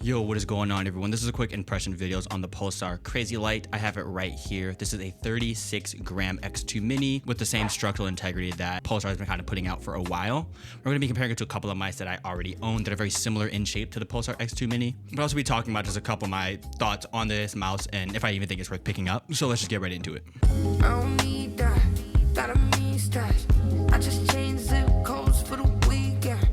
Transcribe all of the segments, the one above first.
Yo, what is going on, everyone? This is a quick impression videos on the Pulsar Crazylight. I have it right here. This is a 36 gram X2 mini with the same structural integrity that Pulsar has been kind of putting out for a while. We're going to be comparing it to a couple of mice that I already own that are very similar in shape to the Pulsar X2 mini. We'll also be talking about just a couple of my thoughts on this mouse and if I even think it's worth picking up. So let's just get right into it. I don't need that, that I mean stash. I just change zip codes for the weekend.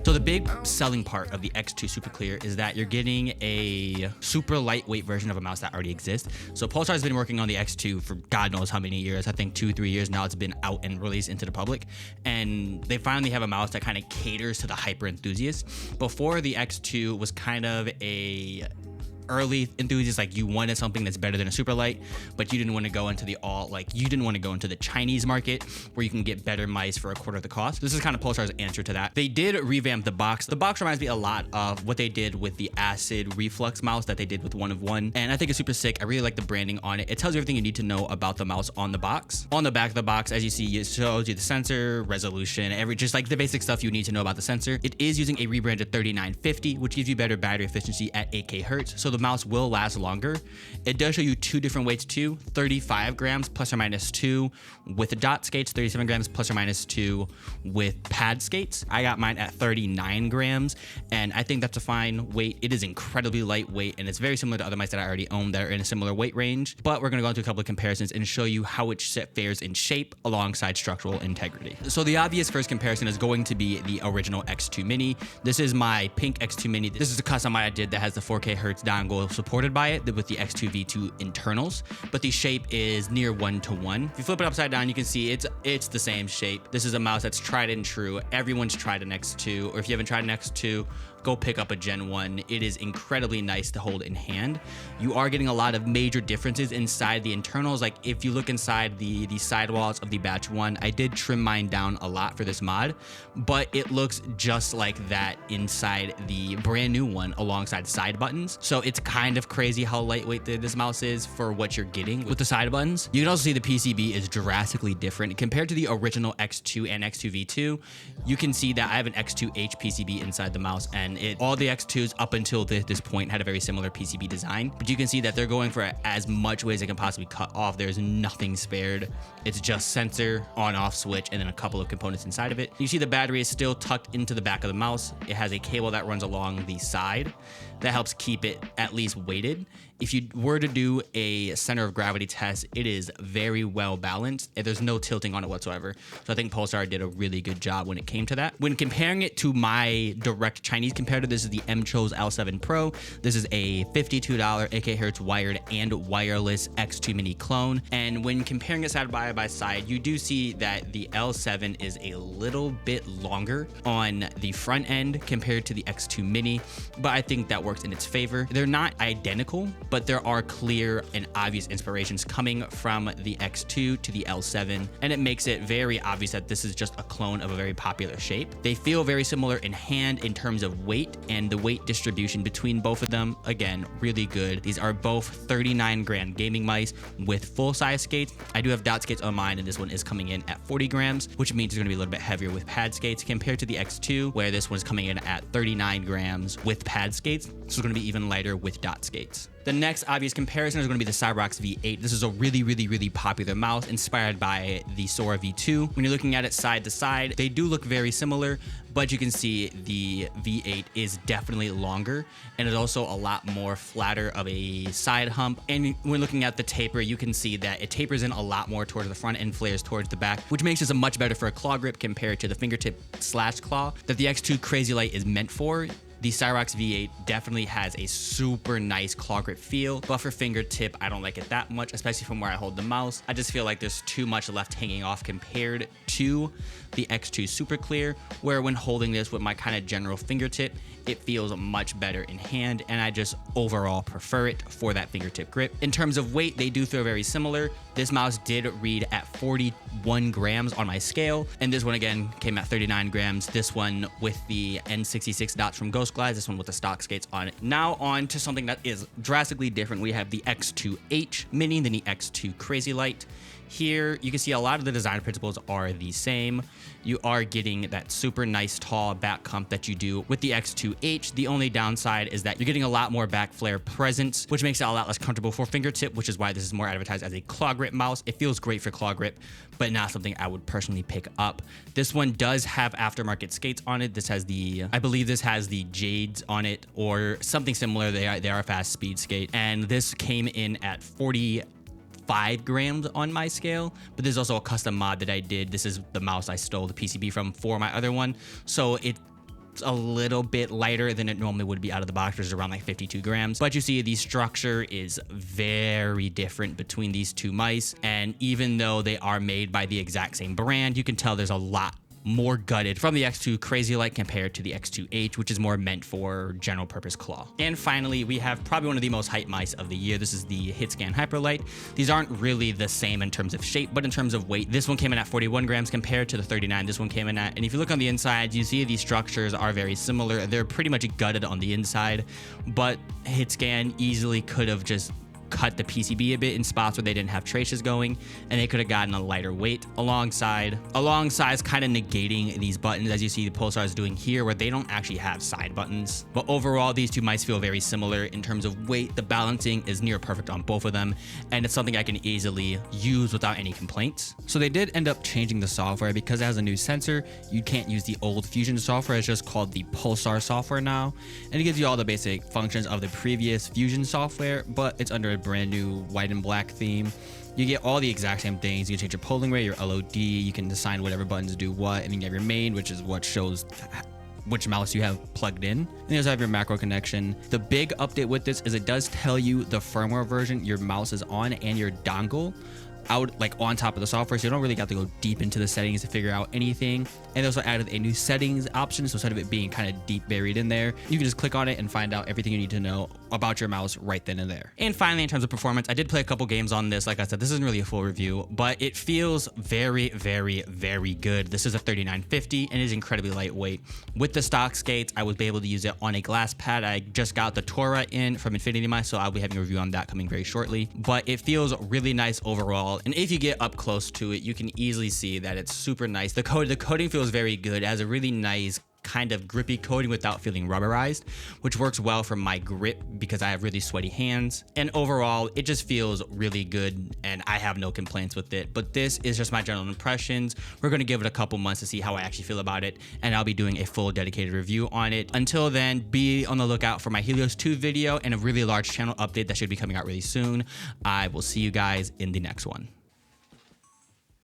So the big selling part of the X2 Super Clear is that you're getting a super lightweight version of a mouse that already exists. So Pulsar has been working on the X2 for God knows how many years. I think 2-3 years now it's been out and released into the public. And they finally have a mouse that kind of caters to the hyper enthusiasts. Before, the X2 was kind of a early enthusiast, like you wanted something that's better than a super light, but you didn't want to go into the you didn't want to go into the Chinese market where you can get better mice for a quarter of the cost. This is kind of Pulsar's answer to that. They did revamp the box. The box reminds me a lot of what they did with the acid reflux mouse that they did with 1 of 1, and I think it's super sick. I really like the branding on it. It tells you everything you need to know about the mouse on the box. On the back of the box, as you see, it shows you the sensor, resolution, just like the basic stuff you need to know about the sensor. It is using a rebranded 3950, which gives you better battery efficiency at 8K hertz, so the mouse will last longer. It does show you 2 different weights too, 35 grams plus or minus 2 with the dot skates, 37 grams plus or minus 2 with pad skates. I got mine at 39 grams, and I think that's a fine weight. It is incredibly lightweight, and it's very similar to other mice that I already own that are in a similar weight range, but we're gonna go into a couple of comparisons and show you how it fares in shape alongside structural integrity. So the obvious first comparison is going to be the original X2 mini. This is my pink X2 mini. This is a custom I did that has the 4K hertz dongle supported by it with the X2 V2 internals, but the shape is near 1-to-1. If you flip it upside down, you can see it's the same shape. This is a mouse that's tried and true. Everyone's tried an X2, or if you haven't tried an X2, go pick up a Gen 1. It is incredibly nice to hold in hand. You are getting a lot of major differences inside the internals. Like if you look inside the sidewalls of the batch 1, I did trim mine down a lot for this mod, but it looks just like that inside the brand new one alongside side buttons. So it's kind of crazy how lightweight this mouse is for what you're getting with the side buttons. You can also see the PCB is drastically different compared to the original X2 and X2 V2. You can see that I have an X2H PCB inside the mouse, and all the X2s up until this point had a very similar PCB design, but you can see that they're going for as much weight as they can possibly cut off. There's nothing spared. It's just sensor, on-off switch, and then a couple of components inside of it. You see the battery is still tucked into the back of the mouse. It has a cable that runs along the side that helps keep it at least weighted. If you were to do a center of gravity test, it is very well balanced and there's no tilting on it whatsoever. So I think Pulsar did a really good job when it came to that. When comparing it to my direct Chinese competitor, this is the MCho's L7 Pro. This is a $52 8K hertz wired and wireless X2 mini clone. And when comparing it side by side, you do see that the L7 is a little bit longer on the front end compared to the X2 mini, but I think that works in its favor. They're not identical, but there are clear and obvious inspirations coming from the X2 to the L7, and it makes it very obvious that this is just a clone of a very popular shape. They feel very similar in hand in terms of weight, and the weight distribution between both of them, again, really good. These are both 39 gram gaming mice with full-size skates. I do have dot skates on mine, and this one is coming in at 40 grams, which means it's going to be a little bit heavier with pad skates compared to the X2, where this one's coming in at 39 grams with pad skates, so it's going to be even lighter with dot skates. The next obvious comparison is going to be the Cyrox V8. This is a really popular mouse inspired by the Sora V2. When you're looking at it side to side, they do look very similar, but you can see the V8 is definitely longer and is also a lot more flatter of a side hump. And when looking at the taper, you can see that it tapers in a lot more towards the front and flares towards the back, which makes this a much better for a claw grip compared to the fingertip slash claw that the X2 Crazylight is meant for. The Cyrox V8 definitely has a super nice claw grip feel, but for fingertip, I don't like it that much, especially from where I hold the mouse. I just feel like there's too much left hanging off compared to the X2 Super Clear, where when holding this with my kind of general fingertip, it feels much better in hand, and I just overall prefer it for that fingertip grip. In terms of weight, they do feel very similar. This mouse did read at 41 grams on my scale, and this one again came at 39 grams. This one with the N66 dots from Ghost Glides, this one with the stock skates on it. Now on to something that is drastically different. We have the X2H Mini, then the X2 Crazylight. Here, you can see a lot of the design principles are the same. You are getting that super nice tall back comp that you do with the X2H. The only downside is that you're getting a lot more back flare presence, which makes it a lot less comfortable for fingertip, which is why this is more advertised as a claw grip mouse. It feels great for claw grip, but not something I would personally pick up. This one does have aftermarket skates on it. This has the, I believe this has the Jades on it or something similar. They are a fast speed skate. And this came in at 45 grams on my scale, but there's also a custom mod that I did. This is the mouse I stole the PCB from for my other one. So it's a little bit lighter than it normally would be out of the box, which is around like 52 grams. But you see the structure is very different between these two mice. And even though they are made by the exact same brand, you can tell there's a lot more gutted from the X2 Crazylight compared to the X2H, which is more meant for general purpose claw. And finally, we have probably one of the most hype mice of the year. This is the Hitscan Hyperlight. These aren't really the same in terms of shape, but in terms of weight, this one came in at 41 grams compared to the 39 this one came in at. And if you look on the inside, you see these structures are very similar. They're pretty much gutted on the inside, but Hitscan easily could have just cut the PCB a bit in spots where they didn't have traces going, and they could have gotten a lighter weight alongside kind of negating these buttons, as you see the Pulsars doing here, where they don't actually have side buttons. But overall, these two mice feel very similar in terms of weight. The balancing is near perfect on both of them, and it's something I can easily use without any complaints. So they did end up changing the software because it has a new sensor. You can't use the old Fusion software. It's just called the Pulsar software now, and it gives you all the basic functions of the previous Fusion software, but it's under a brand new white and black theme. You get all the exact same things. You can change your polling rate, your LOD, you can assign whatever buttons do what, and then you have your main, which is what shows which mouse you have plugged in. And you also have your macro connection. The big update with this is it does tell you the firmware version your mouse is on and your dongle out like on top of the software, so you don't really have to go deep into the settings to figure out anything. And they also added a new settings option, so instead of it being kind of deep buried in there, you can just click on it and find out everything you need to know about your mouse right then and there. And finally, in terms of performance, I did play a couple games on this. Like I said, this isn't really a full review, but it feels very, very, very good. This is a 3950 and is incredibly lightweight. With the stock skates, I was able to use it on a glass pad. I just got the Tora in from InfinityMice, so I'll be having a review on that coming very shortly. But it feels really nice overall. And if you get up close to it, you can easily see that it's super nice. The coating feels very good. It has a really nice kind of grippy coating without feeling rubberized, which works well for my grip because I have really sweaty hands. And overall, it just feels really good and I have no complaints with it. But this is just my general impressions. We're going to give it a couple months to see how I actually feel about it, and I'll be doing a full dedicated review on it. Until then, be on the lookout for my Helios 2 video and a really large channel update that should be coming out really soon. I will see you guys in the next one.